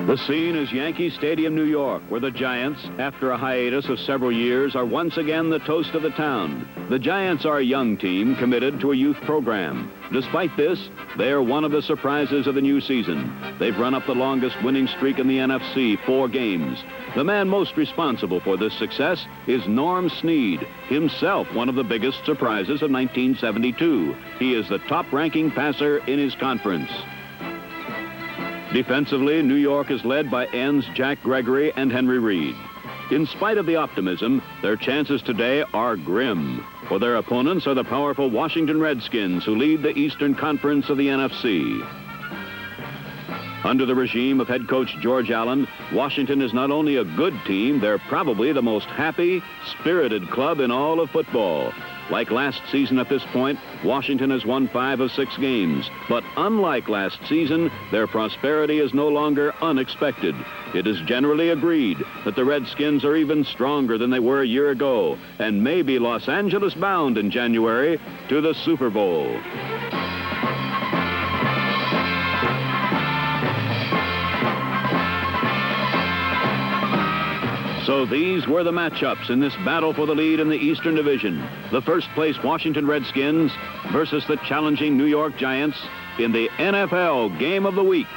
The scene is Yankee Stadium, New York, where the Giants, after a hiatus of several years, are once again the toast of the town. The Giants are a young team committed to a youth program. Despite this, they are one of the surprises of the new season. They've run up the longest winning streak in the NFC, 4 games. The man most responsible for this success is Norm Snead, himself one of the biggest surprises of 1972. He is the top-ranking passer in his conference. Defensively, New York is led by ends Jack Gregory and Henry Reed. In spite of the optimism, their chances today are grim, for their opponents are the powerful Washington Redskins, who lead the Eastern Conference of the NFC. Under the regime of head coach George Allen, Washington is not only a good team, they're probably the most happy, spirited club in all of football. Like last season at this point, Washington has won 5 of 6 games. But unlike last season, their prosperity is no longer unexpected. It is generally agreed that the Redskins are even stronger than they were a year ago and may be Los Angeles bound in January to the Super Bowl. So these were the matchups in this battle for the lead in the Eastern Division. The first-place Washington Redskins versus the challenging New York Giants in the NFL Game of the Week.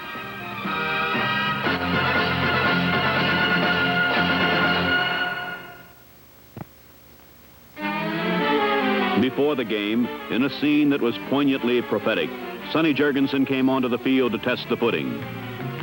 Before the game, in a scene that was poignantly prophetic, Sonny Jurgensen came onto the field to test the footing.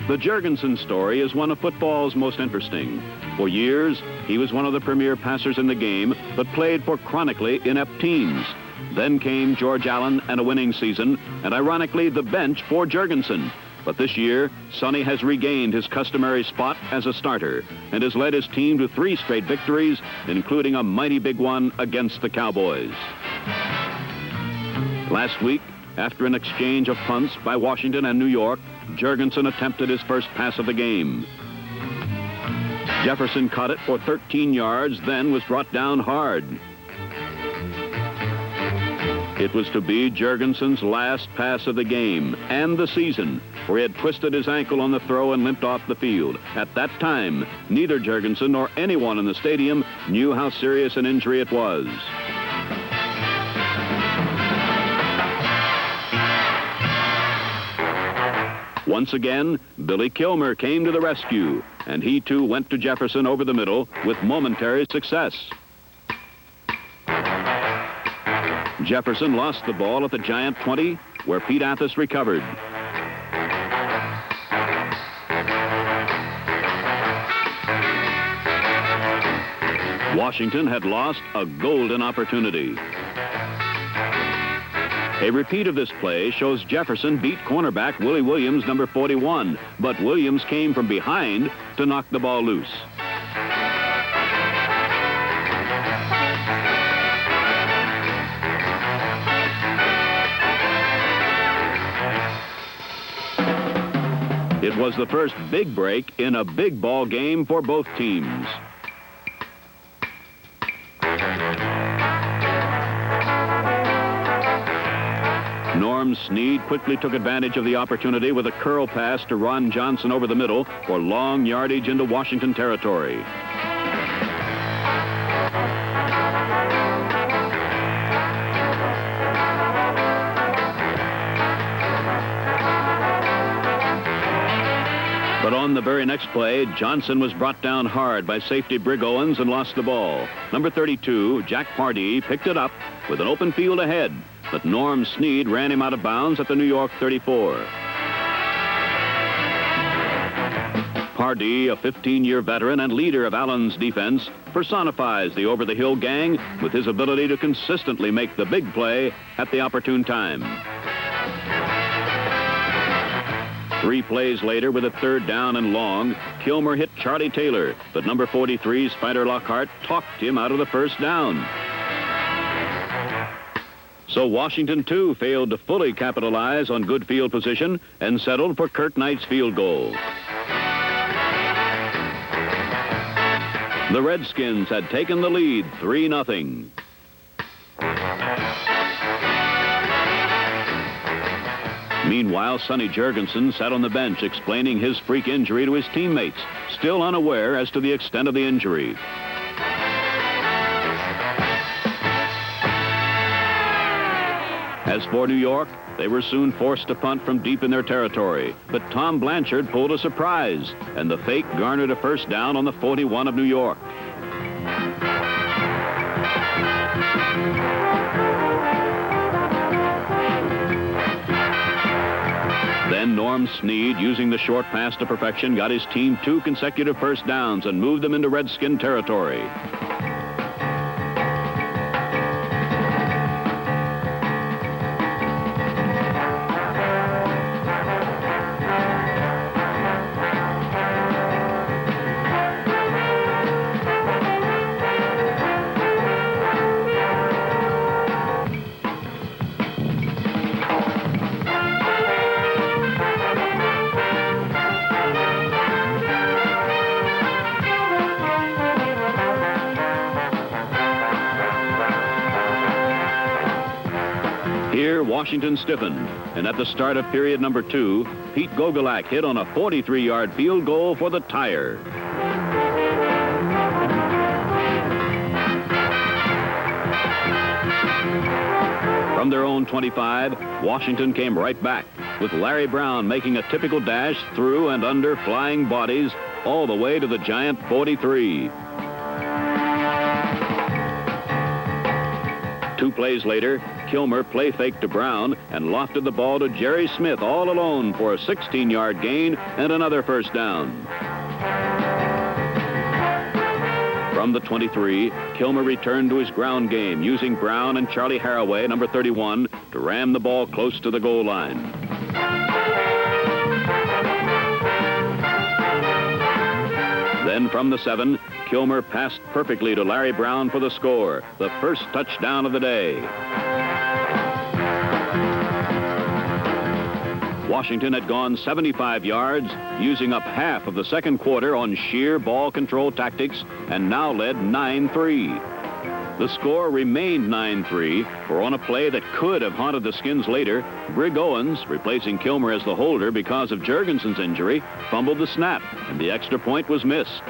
The Jurgensen story is one of football's most interesting. For years, he was one of the premier passers in the game, but played for chronically inept teams. Then came George Allen and a winning season, and ironically, the bench for Jurgensen. But this year, Sonny has regained his customary spot as a starter and has led his team to 3 straight victories, including a mighty big one against the Cowboys. Last week, after an exchange of punts by Washington and New York, Jurgensen attempted his first pass of the game. Jefferson caught it for 13 yards, then was brought down hard. It was to be Jurgensen's last pass of the game and the season, for he had twisted his ankle on the throw and limped off the field. At that time, neither Jurgensen nor anyone in the stadium knew how serious an injury it was. Once again, Billy Kilmer came to the rescue, and he too went to Jefferson over the middle with momentary success. Jefferson lost the ball at the Giant 20, where Pete Athas recovered. Washington had lost a golden opportunity. A repeat of this play shows Jefferson beat cornerback Willie Williams, number 41, but Williams came from behind to knock the ball loose. It was the first big break in a big ball game for both teams. Norm Snead quickly took advantage of the opportunity with a curl pass to Ron Johnson over the middle for long yardage into Washington territory. But on the very next play, Johnson was brought down hard by safety Brig Owens and lost the ball. Number 32, Jack Pardee, picked it up with an open field ahead, but Norm Snead ran him out of bounds at the New York 34. Pardee, a 15-year veteran and leader of Allen's defense, personifies the over-the-hill gang with his ability to consistently make the big play at the opportune time. 3 plays later, with a 3rd down and long, Kilmer hit Charlie Taylor, but number 43, Spider Lockhart, talked him out of the first down. So Washington, too, failed to fully capitalize on good field position and settled for Kurt Knight's field goal. The Redskins had taken the lead 3-0. Meanwhile, Sonny Jurgensen sat on the bench explaining his freak injury to his teammates, still unaware as to the extent of the injury. As for New York, they were soon forced to punt from deep in their territory, but Tom Blanchard pulled a surprise, and the fake garnered a first down on the 41 of New York. Then Norm Snead, using the short pass to perfection, got his team 2 consecutive first downs and moved them into Redskin territory. Here, Washington stiffened, and at the start of period number 2, Pete Gogolak hit on a 43-yard field goal for the Tire. From their own 25, Washington came right back, with Larry Brown making a typical dash through and under flying bodies all the way to the Giant 43. 2 plays later, Kilmer play faked to Brown and lofted the ball to Jerry Smith all alone for a 16-yard gain and another first down. From the 23, Kilmer returned to his ground game, using Brown and Charlie Haraway, number 31, to ram the ball close to the goal line. Then from the 7, Kilmer passed perfectly to Larry Brown for the score, the first touchdown of the day. Washington had gone 75 yards, using up half of the second quarter on sheer ball control tactics, and now led 9-3. The score remained 9-3, for on a play that could have haunted the Skins later, Brig Owens, replacing Kilmer as the holder because of Jurgensen's injury, fumbled the snap, and the extra point was missed.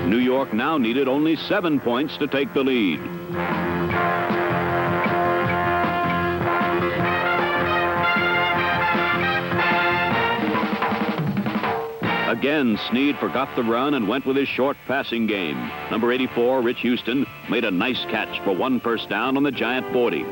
New York now needed only 7 points to take the lead. Again, Snead forgot the run and went with his short passing game. Number 84, Rich Houston, made a nice catch for 1 first down on the Giant 40.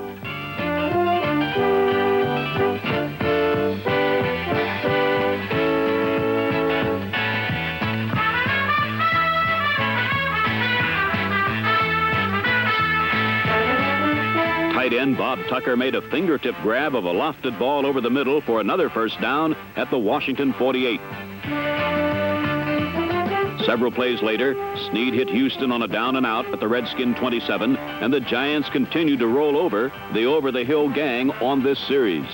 Tight end Bob Tucker made a fingertip grab of a lofted ball over the middle for another first down at the Washington 48. Several plays later, Snead hit Houston on a down and out at the Redskin 27, and the Giants continued to roll over the hill gang on this series.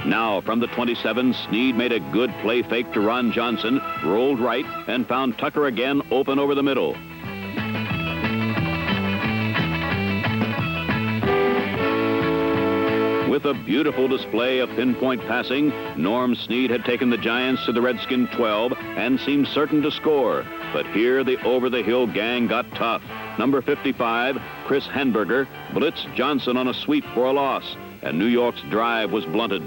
Now from the 27, Snead made a good play fake to Ron Johnson, rolled right, and found Tucker again open over the middle. With a beautiful display of pinpoint passing, Norm Snead had taken the Giants to the Redskin 12 and seemed certain to score. But here the over-the-hill gang got tough. Number 55, Chris Henberger, blitzed Johnson on a sweep for a loss, and New York's drive was blunted.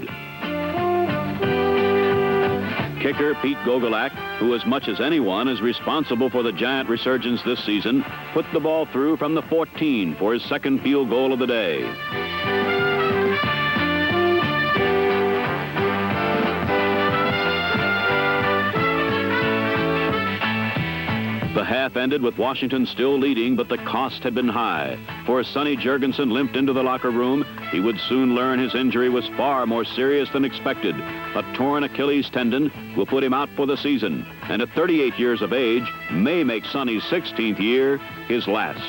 Kicker Pete Gogolak, who as much as anyone is responsible for the Giant resurgence this season, put the ball through from the 14 for his second field goal of the day. The half ended with Washington still leading, but the cost had been high. For as Sonny Jurgensen limped into the locker room, he would soon learn his injury was far more serious than expected. A torn Achilles tendon will put him out for the season, and at 38 years of age, may make Sonny's 16th year his last.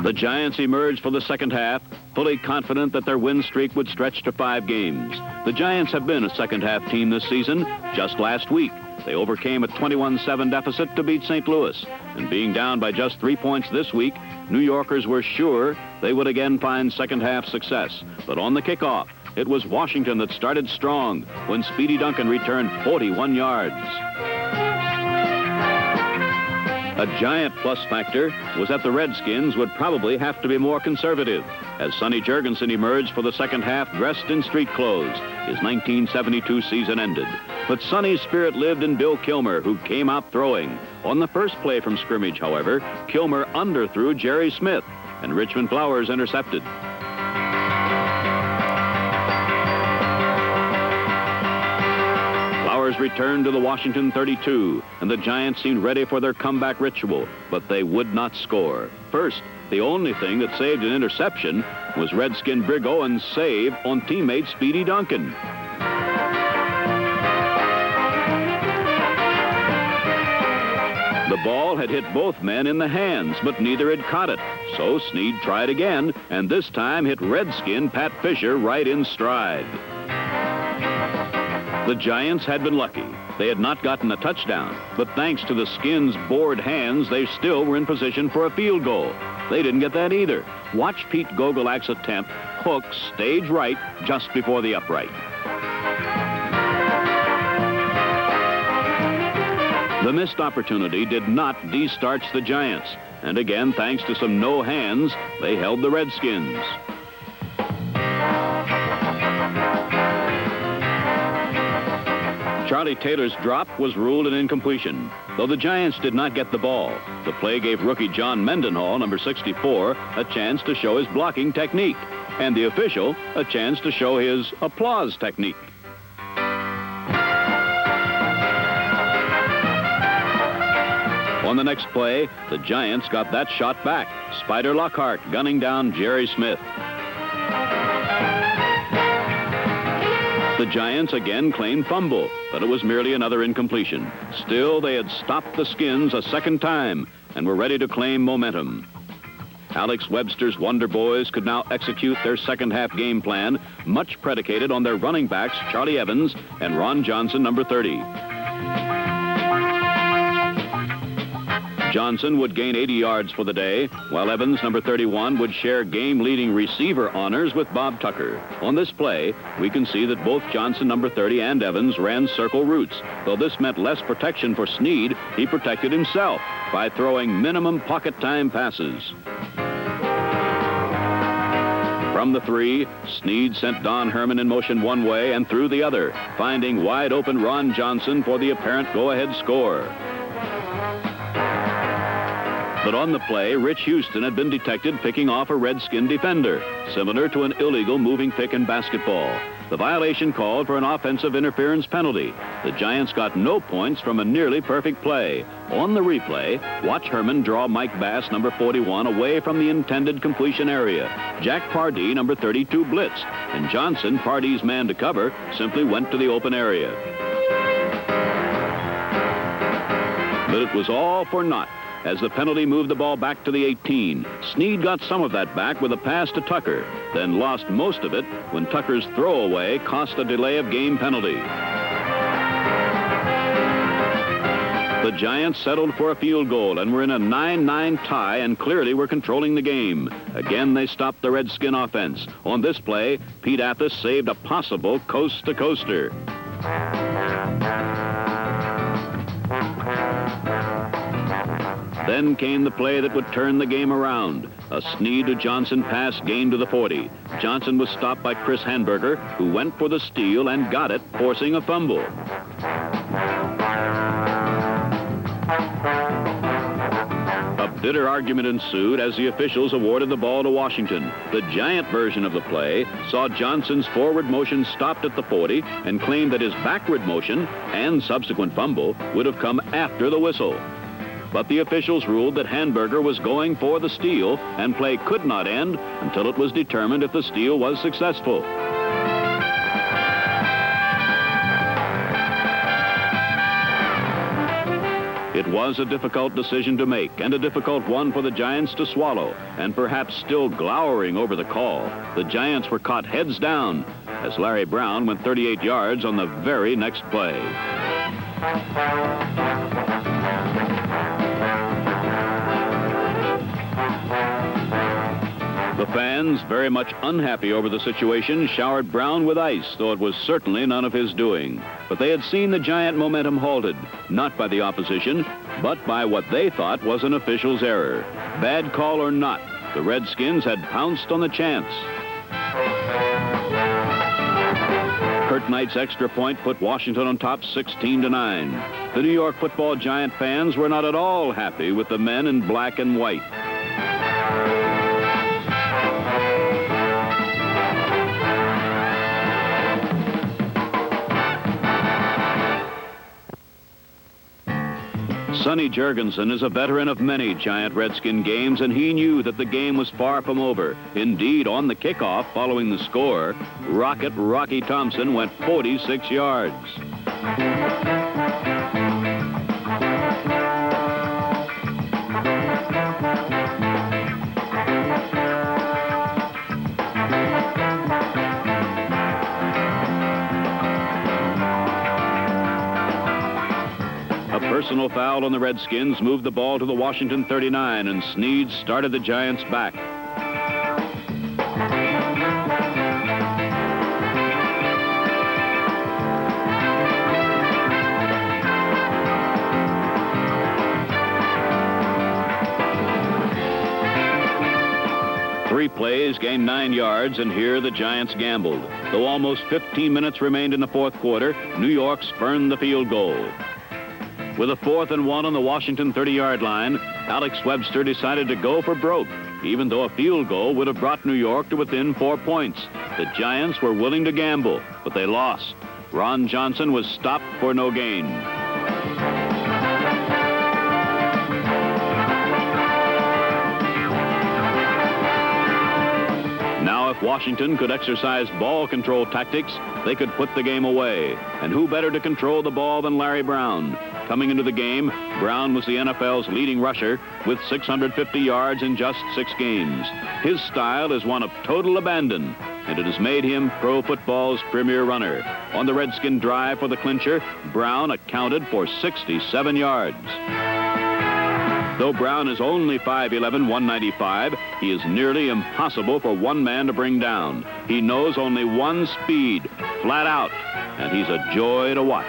The Giants emerged for the second half, fully confident that their win streak would stretch to 5 games. The Giants have been a second-half team this season. Just last week, they overcame a 21-7 deficit to beat St. Louis. And being down by just 3 points this week, New Yorkers were sure they would again find second-half success. But on the kickoff, it was Washington that started strong when Speedy Duncan returned 41 yards. A giant plus factor was that the Redskins would probably have to be more conservative, as Sonny Jurgensen emerged for the second half dressed in street clothes. His 1972 season ended. But Sonny's spirit lived in Bill Kilmer, who came out throwing. On the first play from scrimmage, however, Kilmer underthrew Jerry Smith, and Richmond Flowers intercepted. Flowers returned to the Washington 32, and the Giants seemed ready for their comeback ritual, but they would not score. First, the only thing that saved an interception was Redskin Brig Owen's save on teammate Speedy Duncan. The ball had hit both men in the hands, but neither had caught it. So Snead tried again, and this time hit Redskin Pat Fisher right in stride. The Giants had been lucky. They had not gotten a touchdown, but thanks to the Skins' bored hands, they still were in position for a field goal. They didn't get that either. Watch Pete Gogolak's attempt, hook stage right just before the upright. The missed opportunity did not de-starch the Giants, and again, thanks to some no hands, they held the Redskins. Charlie Taylor's drop was ruled an incompletion. Though the Giants did not get the ball, the play gave rookie John Mendenhall, number 64, a chance to show his blocking technique, and the official a chance to show his applause technique. On the next play, the Giants got that shot back. Spider Lockhart gunning down Jerry Smith. The Giants again claimed fumble, but it was merely another incompletion. Still, they had stopped the Skins a second time and were ready to claim momentum. Alex Webster's Wonder Boys could now execute their second-half game plan, much predicated on their running backs, Charlie Evans and Ron Johnson, number 30. Johnson would gain 80 yards for the day, while Evans, number 31, would share game-leading receiver honors with Bob Tucker. On this play, we can see that both Johnson, number 30, and Evans ran circle routes. Though this meant less protection for Snead, he protected himself by throwing minimum pocket time passes. From the 3, Snead sent Don Herman in motion one way and threw the other, finding wide-open Ron Johnson for the apparent go-ahead score. But on the play, Rich Houston had been detected picking off a Redskin defender, similar to an illegal moving pick in basketball. The violation called for an offensive interference penalty. The Giants got no points from a nearly perfect play. On the replay, watch Herman draw Mike Bass, number 41, away from the intended completion area. Jack Pardee, number 32, blitzed, and Johnson, Pardee's man to cover, simply went to the open area. But it was all for naught. As the penalty moved the ball back to the 18, Snead got some of that back with a pass to Tucker, then lost most of it when Tucker's throwaway cost a delay of game penalty. The Giants settled for a field goal and were in a 9-9 tie and clearly were controlling the game. Again, they stopped the Redskin offense. On this play, Pete Athos saved a possible coast-to-coaster. Then came the play that would turn the game around. A Snead to Johnson pass gained to the 40. Johnson was stopped by Chris Hanberger, who went for the steal and got it, forcing a fumble. A bitter argument ensued as the officials awarded the ball to Washington. The Giant version of the play saw Johnson's forward motion stopped at the 40 and claimed that his backward motion and subsequent fumble would have come after the whistle. But the officials ruled that Hanberger was going for the steal, and play could not end until it was determined if the steal was successful. It was a difficult decision to make and a difficult one for the Giants to swallow. And perhaps still glowering over the call, the Giants were caught heads down as Larry Brown went 38 yards on the very next play. The fans, very much unhappy over the situation, showered Brown with ice, though it was certainly none of his doing. But they had seen the Giant momentum halted, not by the opposition, but by what they thought was an official's error. Bad call or not, the Redskins had pounced on the chance. Kurt Knight's extra point put Washington on top 16-9. The New York Football Giant fans were not at all happy with the men in black and white. Sonny Jurgensen is a veteran of many Giant Redskin games, and he knew that the game was far from over. Indeed, on the kickoff following the score, Rocket Rocky Thompson went 46 yards. A personal foul on the Redskins moved the ball to the Washington 39, and Sneed started the Giants back. Three plays gained 9 yards, and here the Giants gambled. Though almost 15 minutes remained in the fourth quarter, New York spurned the field goal. With a 4th and 1 on the Washington 30-yard line, Alex Webster decided to go for broke, even though a field goal would have brought New York to within 4 points. The Giants were willing to gamble, but they lost. Ron Johnson was stopped for no gain. Now, if Washington could exercise ball control tactics, they could put the game away. And who better to control the ball than Larry Brown? Coming into the game, Brown was the NFL's leading rusher with 650 yards in just 6 games. His style is one of total abandon, and it has made him pro football's premier runner. On the Redskin drive for the clincher, Brown accounted for 67 yards. Though Brown is only 5'11", 195, he is nearly impossible for one man to bring down. He knows only one speed, flat out, and he's a joy to watch.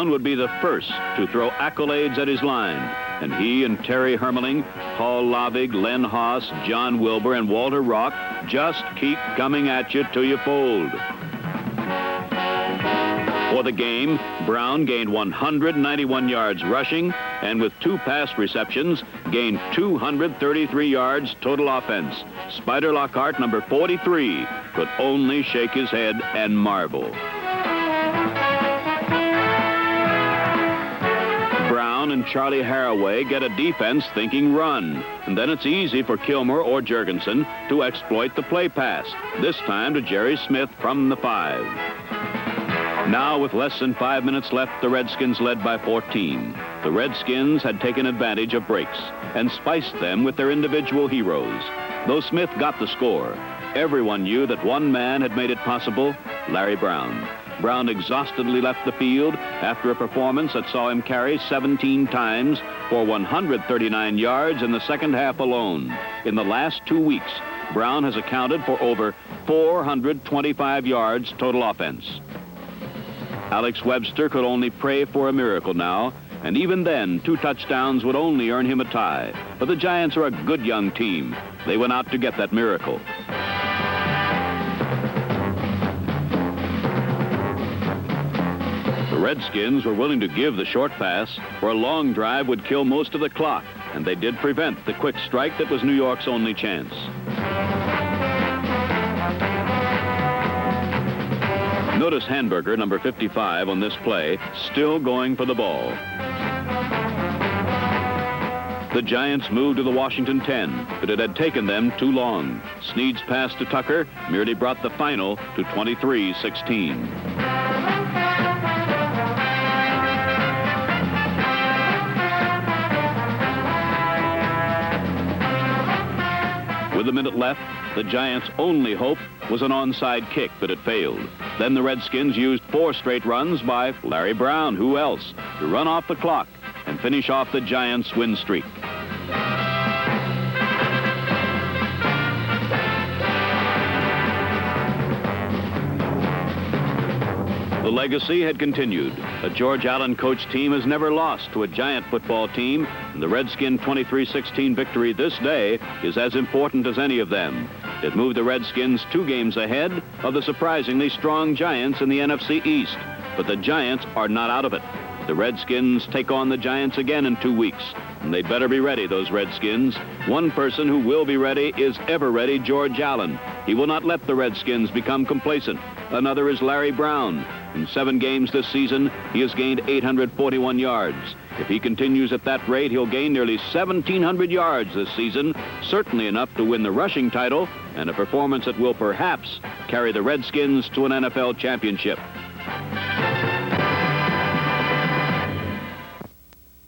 Would be the first to throw accolades at his line, and he and Terry Hermeling, Paul Lavig, Len Haas, John Wilbur, and Walter Rock just keep coming at you till you fold. For the game, Brown gained 191 yards rushing, and with 2 pass receptions, gained 233 yards total offense. Spider Lockhart, number 43, could only shake his head and marvel. Brown and Charlie Haraway get a defense thinking run, and then it's easy for Kilmer or Jurgensen to exploit the play pass, this time to Jerry Smith from the 5. Now, with less than 5 minutes left, the Redskins led by 14. The Redskins had taken advantage of breaks and spiced them with their individual heroes. Though Smith got the score, everyone knew that one man had made it possible, Larry Brown. Brown exhaustedly left the field after a performance that saw him carry 17 times for 139 yards in the second half alone. In the last 2 weeks, Brown has accounted for over 425 yards total offense. Alex Webster could only pray for a miracle now, and even then, 2 touchdowns would only earn him a tie. But the Giants are a good young team. They went out to get that miracle. Redskins were willing to give the short pass, for a long drive would kill most of the clock, and they did prevent the quick strike that was New York's only chance. Notice Hamburger, number 55, on this play, still going for the ball. The Giants moved to the Washington 10, but it had taken them too long. Snead's pass to Tucker merely brought the final to 23-16. With a minute left, the Giants' only hope was an onside kick, but it failed. Then the Redskins used 4 straight runs by Larry Brown, who else, to run off the clock and finish off the Giants' win streak. The legacy had continued. A George Allen coached team has never lost to a Giant football team, and the Redskin 23-16 victory this day is as important as any of them. It moved the Redskins 2 games ahead of the surprisingly strong Giants in the NFC East, but the Giants are not out of it. The Redskins take on the Giants again in 2 weeks, and they better be ready, those Redskins. One person who will be ready is ever-ready George Allen. He will not let the Redskins become complacent. Another is Larry Brown. In 7 games this season, he has gained 841 yards. If he continues at that rate, he'll gain nearly 1,700 yards this season, certainly enough to win the rushing title, and a performance that will perhaps carry the Redskins to an NFL championship.